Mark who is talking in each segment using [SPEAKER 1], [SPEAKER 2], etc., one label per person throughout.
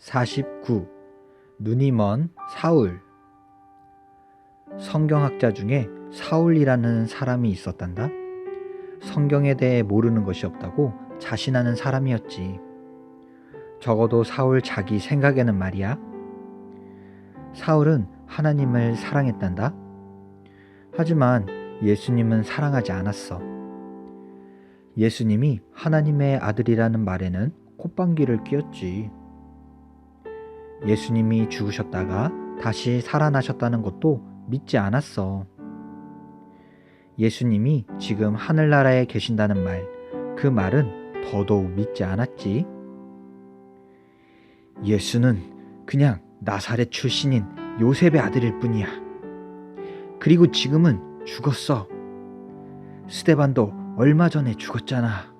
[SPEAKER 1] 49. 눈이 먼 사울. 성경학자 중에 사울이라는 사람이 있었단다. 성경에 대해 모르는 것이 없다고 자신하는 사람이었지. 적어도 사울 자기 생각에는 말이야. 사울은 하나님을 사랑했단다. 하지만 예수님은 사랑하지 않았어. 예수님이 하나님의 아들이라는 말에는 콧방귀를 뀌었지. 예수님이 죽으셨다가 다시 살아나셨다는 것도 믿지 않았어. 예수님이 지금 하늘나라에 계신다는 말, 그 말은 더더욱 믿지 않았지. 예수는 그냥 나사렛 출신인 요셉의 아들일 뿐이야. 그리고 지금은 죽었어. 스데반도 얼마 전에 죽었잖아.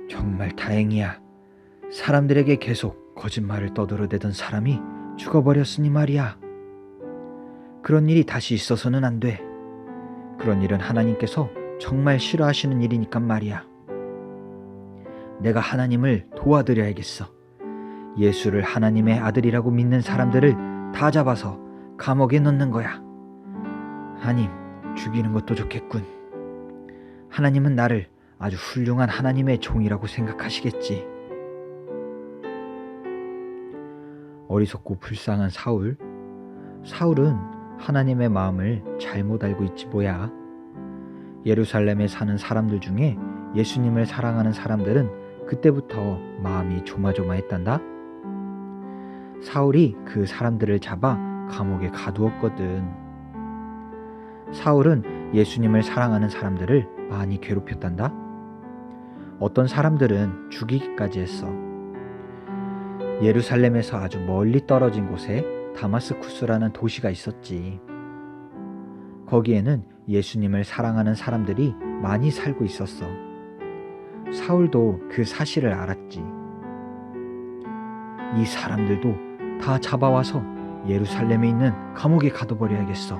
[SPEAKER 1] 정말 다행이야. 사람들에게 계속 거짓말을 떠들어대던 사람이 죽어버렸으니 말이야. 그런 일이 다시 있어서는 안 돼. 그런 일은 하나님께서 정말 싫어하시는 일이니까 말이야. 내가 하나님을 도와드려야겠어. 예수를 하나님의 아들이라고 믿는 사람들을 다 잡아서 감옥에 넣는 거야. 아님, 죽이는 것도 좋겠군. 하나님은 나를 아주 훌륭한 하나님의 종이라고 생각하시겠지. 어리석고 불쌍한 사울. 사울은 하나님의 마음을 잘못 알고 있지 뭐야. 예루살렘에 사는 사람들 중에 예수님을 사랑하는 사람들은 그때부터 마음이 조마조마했단다. 사울이 그 사람들을 잡아 감옥에 가두었거든. 사울은 예수님을 사랑하는 사람들을 많이 괴롭혔단다. 어떤 사람들은 죽이기까지 했어. 예루살렘에서 아주 멀리 떨어진 곳에 다마스쿠스라는 도시가 있었지. 거기에는 예수님을 사랑하는 사람들이 많이 살고 있었어. 사울도 그 사실을 알았지. 이 사람들도 다 잡아와서 예루살렘에 있는 감옥에 가둬버려야겠어.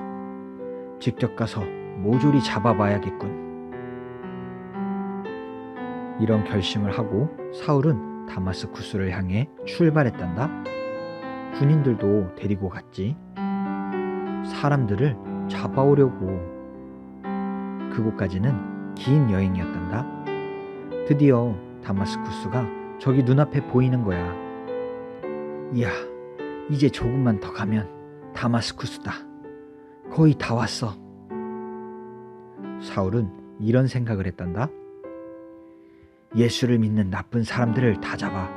[SPEAKER 1] 직접 가서 모조리 잡아봐야겠군. 이런 결심을 하고 사울은 다마스쿠스를 향해 출발했단다. 군인들도 데리고 갔지. 사람들을 잡아오려고. 그곳까지는 긴 여행이었단다. 드디어 다마스쿠스가 저기 눈앞에 보이는 거야. 이야, 이제 조금만 더 가면 다마스쿠스다. 거의 다 왔어. 사울은 이런 생각을 했단다. 예수를 믿는 나쁜 사람들을 다 잡아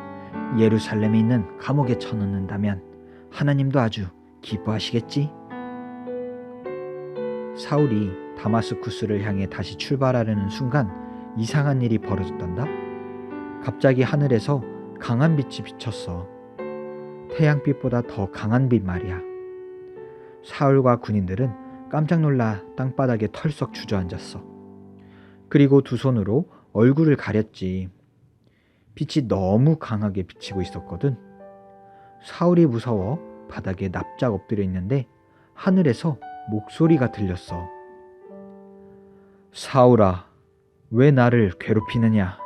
[SPEAKER 1] 예루살렘에 있는 감옥에 쳐넣는다면 하나님도 아주 기뻐하시겠지? 사울이 다마스쿠스를 향해 다시 출발하려는 순간 이상한 일이 벌어졌단다. 갑자기 하늘에서 강한 빛이 비쳤어. 태양빛보다 더 강한 빛 말이야. 사울과 군인들은 깜짝 놀라 땅바닥에 털썩 주저앉았어. 그리고 두 손으로 얼굴을 가렸지. 빛이 너무 강하게 비치고 있었거든. 사울이 무서워 바닥에 납작 엎드려 있는데 하늘에서 목소리가 들렸어. 사울아, 왜 나를 괴롭히느냐?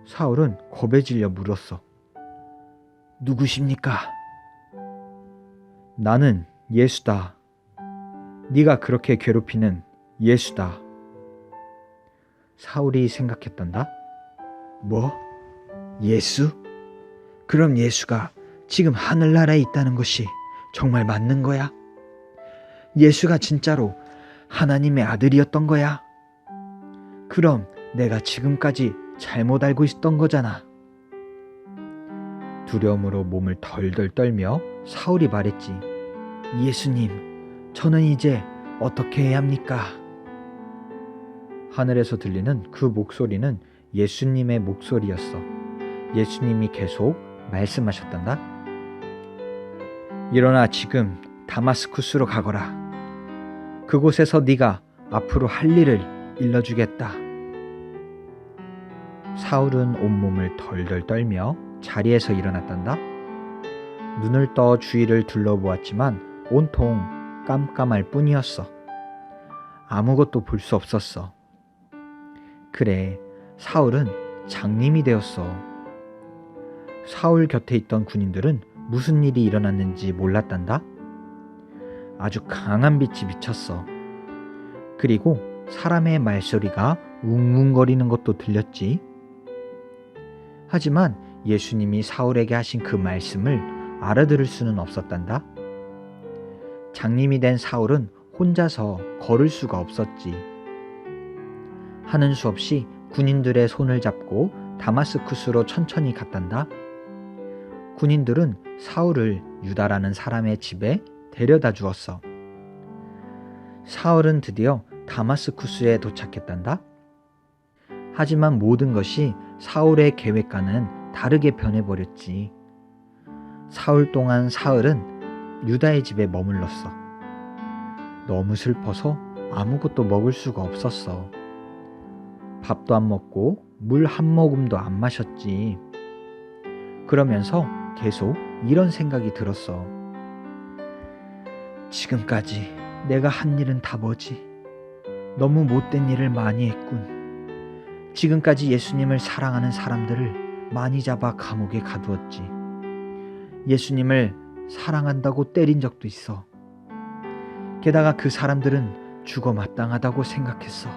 [SPEAKER 1] 사울은 겁에 질려 물었어. 누구십니까? 나는 예수다. 네가 그렇게 괴롭히는 예수다. 사울이 생각했단다. 뭐? 예수? 그럼 예수가 지금 하늘나라에 있다는 것이 정말 맞는 거야? 예수가 진짜로 하나님의 아들이었던 거야? 그럼 내가 지금까지 잘못 알고 있었던 거잖아. 두려움으로 몸을 덜덜 떨며 사울이 말했지. 예수님, 저는 이제 어떻게 해야 합니까? 하늘에서 들리는 그 목소리는 예수님의 목소리였어. 예수님이 계속 말씀하셨단다. 일어나 지금 다마스쿠스로 가거라. 그곳에서 네가 앞으로 할 일을 일러주겠다. 사울은 온몸을 덜덜 떨며 자리에서 일어났단다. 눈을 떠 주위를 둘러보았지만 온통 깜깜할 뿐이었어. 아무것도 볼 수 없었어. 그래, 사울은 장님이 되었어. 사울 곁에 있던 군인들은 무슨 일이 일어났는지 몰랐단다. 아주 강한 빛이 비쳤어. 그리고 사람의 말소리가 웅웅거리는 것도 들렸지. 하지만 예수님이 사울에게 하신 그 말씀을 알아들을 수는 없었단다. 장님이 된 사울은 혼자서 걸을 수가 없었지. 하는 수 없이 군인들의 손을 잡고 다마스쿠스로 천천히 갔단다. 군인들은 사울을 유다라는 사람의 집에 데려다 주었어. 사울은 드디어 다마스쿠스에 도착했단다. 하지만 모든 것이 사울의 계획과는 다르게 변해버렸지. 사흘 동안 사울은 유다의 집에 머물렀어. 너무 슬퍼서 아무것도 먹을 수가 없었어. 밥도 안 먹고 물 한 모금도 안 마셨지. 그러면서 계속 이런 생각이 들었어. 지금까지 내가 한 일은 다 뭐지? 너무 못된 일을 많이 했군. 지금까지 예수님을 사랑하는 사람들을 많이 잡아 감옥에 가두었지. 예수님을 사랑한다고 때린 적도 있어. 게다가 그 사람들은 죽어 마땅하다고 생각했어.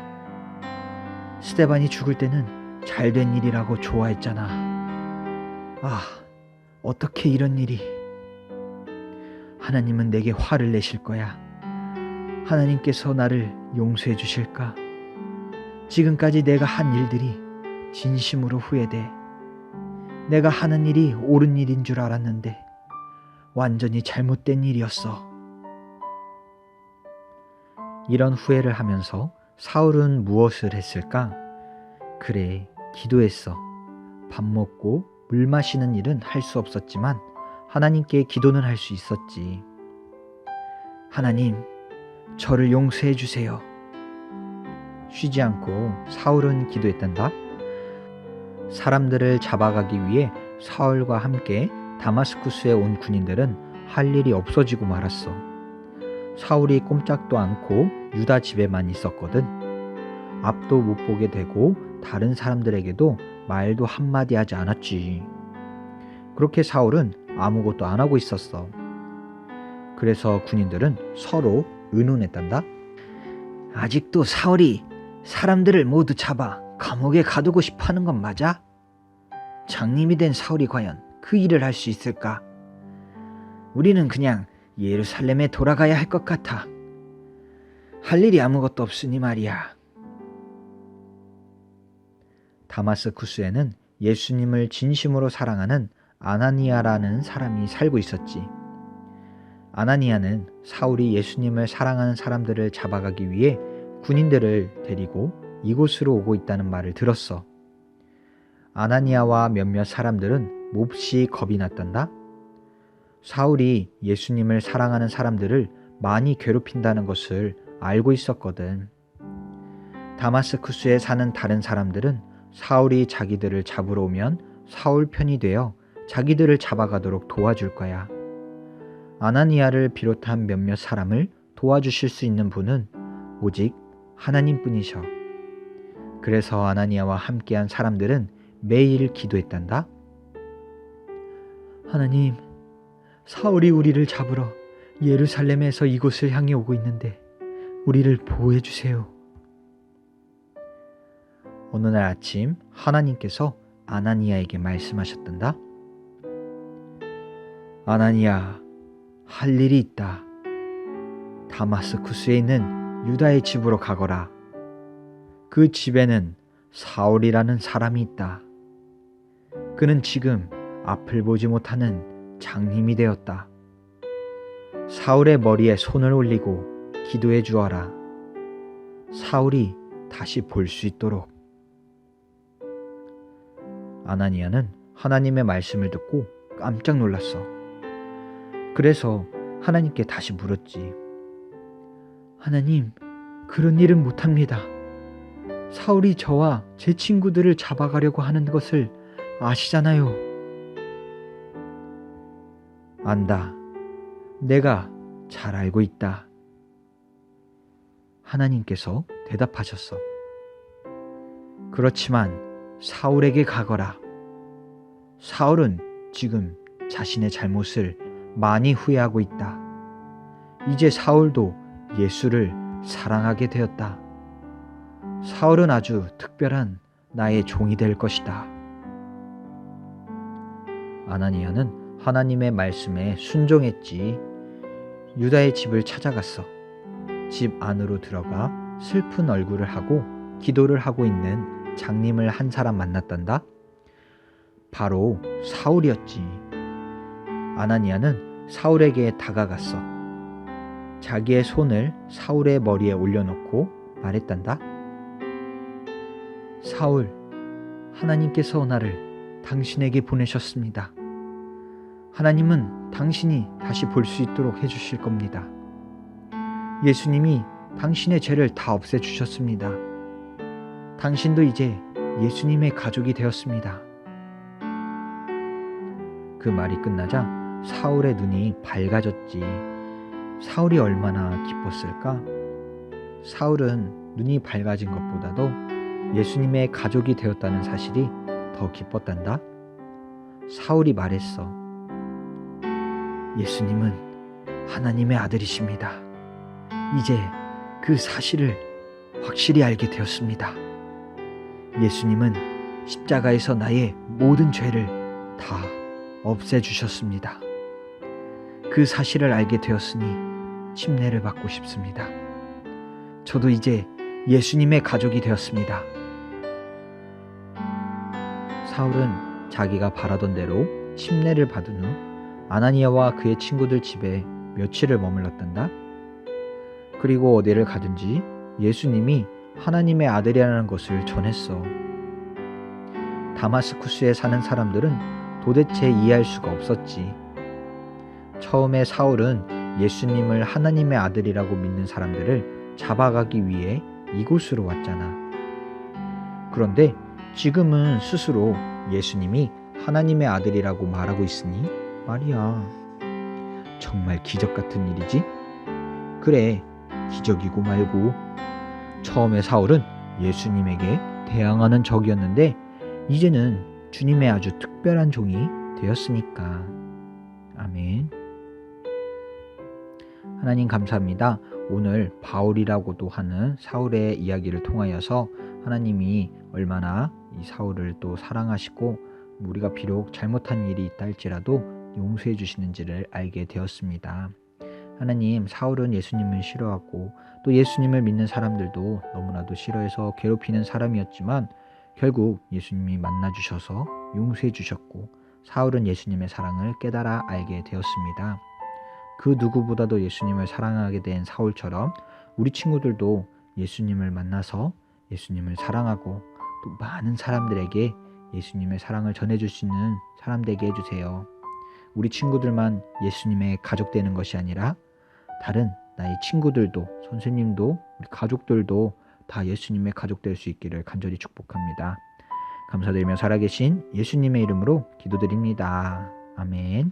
[SPEAKER 1] 스데반이 죽을 때는 잘된 일이라고 좋아했잖아. 아, 어떻게 이런 일이. 하나님은 내게 화를 내실 거야. 하나님께서 나를 용서해 주실까? 지금까지 내가 한 일들이 진심으로 후회돼. 내가 하는 일이 옳은 일인 줄 알았는데 완전히 잘못된 일이었어. 이런 후회를 하면서 사울은 무엇을 했을까? 그래, 기도했어. 밥 먹고 물 마시는 일은 할 수 없었지만 하나님께 기도는 할 수 있었지. 하나님, 저를 용서해 주세요. 쉬지 않고 사울은 기도했단다. 사람들을 잡아가기 위해 사울과 함께 다마스쿠스에 온 군인들은 할 일이 없어지고 말았어. 사울이 꼼짝도 않고 유다 집에만 있었거든. 앞도 못 보게 되고 다른 사람들에게도 말도 한마디 하지 않았지. 그렇게 사울은 아무것도 안 하고 있었어. 그래서 군인들은 서로 의논했단다. 아직도 사울이 사람들을 모두 잡아 감옥에 가두고 싶어 하는 건 맞아? 장님이 된 사울이 과연 그 일을 할 수 있을까? 우리는 그냥 예루살렘에 돌아가야 할 것 같아. 할 일이 아무것도 없으니 말이야. 다마스쿠스에는 예수님을 진심으로 사랑하는 아나니아라는 사람이 살고 있었지. 아나니아는 사울이 예수님을 사랑하는 사람들을 잡아가기 위해 군인들을 데리고 이곳으로 오고 있다는 말을 들었어. 아나니아와 몇몇 사람들은 몹시 겁이 났단다. 사울이 예수님을 사랑하는 사람들을 많이 괴롭힌다는 것을 알고 있었거든. 다마스쿠스에 사는 다른 사람들은 사울이 자기들을 잡으러 오면 사울 편이 되어 자기들을 잡아가도록 도와줄 거야. 아나니아를 비롯한 몇몇 사람을 도와주실 수 있는 분은 오직 하나님뿐이셔. 그래서 아나니아와 함께한 사람들은 매일 기도했단다. 하나님, 사울이 우리를 잡으러 예루살렘에서 이곳을 향해 오고 있는데 우리를 보호해 주세요. 어느 날 아침 하나님께서 아나니아에게 말씀하셨단다. 아나니아, 할 일이 있다. 다마스쿠스에 있는 유다의 집으로 가거라. 그 집에는 사울이라는 사람이 있다. 그는 지금 앞을 보지 못하는 장님이 되었다. 사울의 머리에 손을 올리고 기도해 주어라. 사울이 다시 볼 수 있도록. 아나니아는 하나님의 말씀을 듣고 깜짝 놀랐어. 그래서 하나님께 다시 물었지. 하나님, 그런 일은 못합니다. 사울이 저와 제 친구들을 잡아가려고 하는 것을 아시잖아요. 안다. 내가 잘 알고 있다. 하나님께서 대답하셨어. 그렇지만 사울에게 가거라. 사울은 지금 자신의 잘못을 많이 후회하고 있다. 이제 사울도 예수를 사랑하게 되었다. 사울은 아주 특별한 나의 종이 될 것이다. 아나니아는 하나님의 말씀에 순종했지. 유다의 집을 찾아갔어. 집 안으로 들어가 슬픈 얼굴을 하고 기도를 하고 있는 장님을 한 사람 만났단다. 바로 사울이었지. 아나니아는 사울에게 다가갔어. 자기의 손을 사울의 머리에 올려놓고 말했단다. 사울, 하나님께서 나를 당신에게 보내셨습니다. 하나님은 당신이 다시 볼 수 있도록 해주실 겁니다. 예수님이 당신의 죄를 다 없애주셨습니다. 당신도 이제 예수님의 가족이 되었습니다. 그 말이 끝나자 사울의 눈이 밝아졌지. 사울이 얼마나 기뻤을까? 사울은 눈이 밝아진 것보다도 예수님의 가족이 되었다는 사실이 더 기뻤단다. 사울이 말했어. 예수님은 하나님의 아들이십니다. 이제 그 사실을 확실히 알게 되었습니다. 예수님은 십자가에서 나의 모든 죄를 다 없애주셨습니다. 그 사실을 알게 되었으니 침례를 받고 싶습니다. 저도 이제 예수님의 가족이 되었습니다. 사울은 자기가 바라던 대로 침례를 받은 후 아나니아와 그의 친구들 집에 며칠을 머물렀단다. 그리고 어디를 가든지 예수님이 하나님의 아들이라는 것을 전했어. 다마스쿠스에 사는 사람들은 도대체 이해할 수가 없었지. 처음에 사울은 예수님을 하나님의 아들이라고 믿는 사람들을 잡아가기 위해 이곳으로 왔잖아. 그런데 지금은 스스로 예수님이 하나님의 아들이라고 말하고 있으니 말이야. 정말 기적 같은 일이지? 그래, 기적이고 말고. 처음에 사울은 예수님에게 대항하는 적이었는데 이제는 주님의 아주 특별한 종이 되었으니까. 아멘. 하나님 감사합니다. 오늘 바울이라고도 하는 사울의 이야기를 통하여서 하나님이 얼마나 이 사울을 또 사랑하시고 우리가 비록 잘못한 일이 있다 할지라도 용서해 주시는지를 알게 되었습니다. 하나님, 사울은 예수님을 싫어하고 또 예수님을 믿는 사람들도 너무나도 싫어해서 괴롭히는 사람이었지만 결국 예수님이 만나주셔서 용서해 주셨고 사울은 예수님의 사랑을 깨달아 알게 되었습니다. 그 누구보다도 예수님을 사랑하게 된 사울처럼 우리 친구들도 예수님을 만나서 예수님을 사랑하고 또 많은 사람들에게 예수님의 사랑을 전해줄 수 있는 사람 되게 해주세요. 우리 친구들만 예수님의 가족 되는 것이 아니라 다른 나의 친구들도, 선생님도, 우리 가족들도 다 예수님의 가족 될 수 있기를 간절히 축복합니다. 감사드리며 살아계신 예수님의 이름으로 기도드립니다. 아멘.